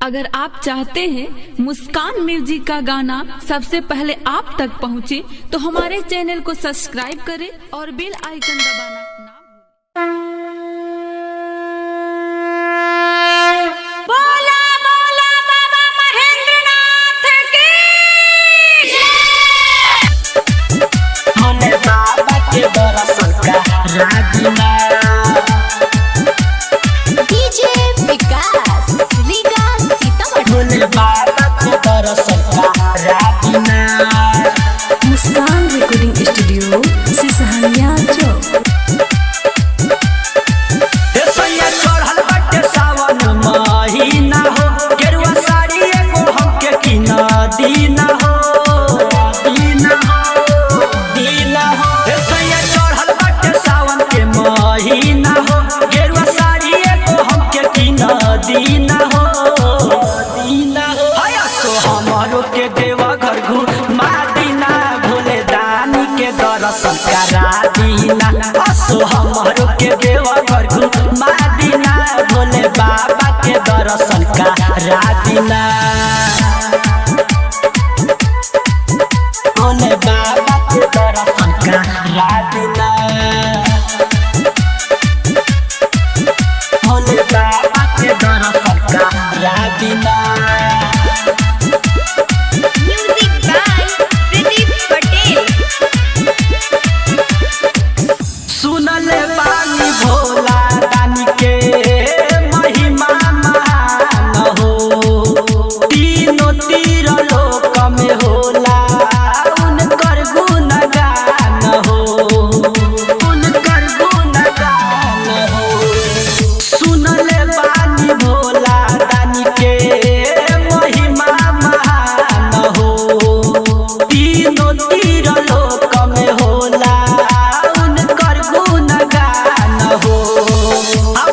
अगर आप चाहते हैं मुस्कान म्यूजिक का गाना सबसे पहले आप तक पहुंचे, तो हमारे चैनल को सब्सक्राइब करें और बेल आइकन दबाना ना भूलें। बोला बोला बाबा महेंद्रनाथ की भोले बाबा के दर्शन का डीजे विकास रीगा सीतामढ़ी। भोले बाबा के दर्शन का मुस्कान रिकॉर्डिंग स्टूडियो सिसहनिया चौक। चढ़ल बाटे सावन महीना हो, गेरुआ साड़ी एगो हमके किना दीना हो दीना हो दीना हो। चढ़ल बाटे सावन के महीना हो, गेरुआ साड़ी एगो हमके किना दीना हो दीना हो। सो हमारो के देवा घर घुमा दीना, भोले दानी के दर्शन करा दीना। सो हमारो के देवा घर घुमा दीना, भोले बाबा के दर्शन करा दीना। भोले बाबा के दर्शन करा दीना। भोले बाबा के दर्शन करा दीना। Music by Pradeep Patel. सुनले बानी भोला दानी के महिमा महान हो, तीनों तीर लोक में होला उनकर गुणगान हो, उनकर गुणगान हो। सुनले बानी भोला दानी के महिमा महान हो, तीनों तीर लोक में होला उनकर गुणगान हो।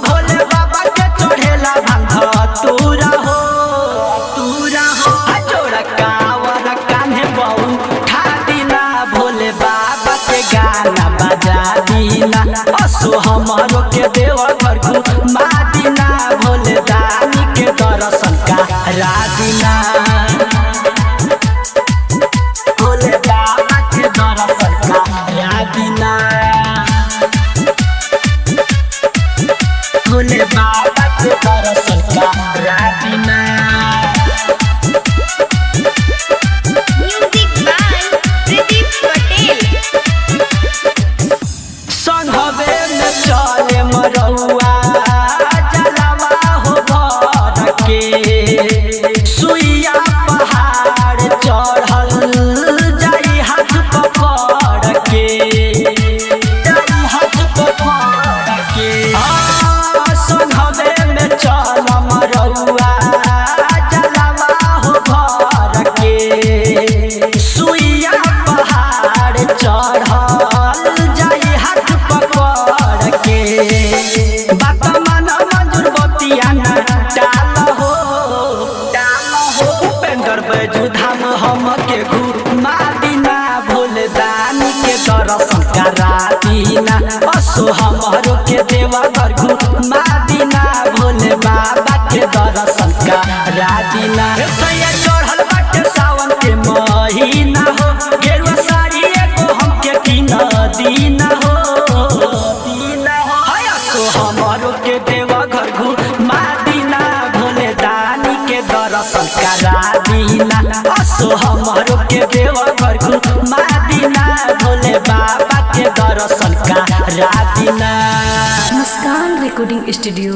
भोले बाबा के चढ़ेला भांग तूरा हो तूरा हो। जोड़ा कावर कान्हे बहु ठा दीना, भोले बाबा के गाना बजा दीना। असो हमारो के देवा घर घुमा दीना, भोले दानी के दर्शन करा दीना। भोले बाबा के दर्शन करा दीना। भोले बाबा के दर्शन करा दीना। Music by Pradeep Patel. संघवे में चले मरौआ जलवा हो भर के, सुइया पहाड़ चढ़ल जाई हाथ पकड़ के, जाई हाथ पकड़ के। संघवे में चल मरौआ जलवा हो भर के, सुइया पहाड़ चढ़ल जाई हाथ पकड़ के। बात मन मंजूर बतिया न डाल हो डाल हो। उपेंद्र बैजू धाम हमके घुमा दीना, भोले दानी के दर्शन करा दीना। असो हमारो के देवा घर घुमा दीना, भोले बाबा के दर्शन करा दीना। चढ़ल बाटे सावन के महीना हो, गेरुआ साड़ी एगो हमके किना दीना हो दीना हो। सो हमारो के देवा घर घुमा दीना, भोले दानी के दर्शन करा दीना। असो हमारो के देवा घर घुमा दीना, भोले बाबा के दर्शन करा दीना। मुस्कान रिकॉर्डिंग स्टूडियो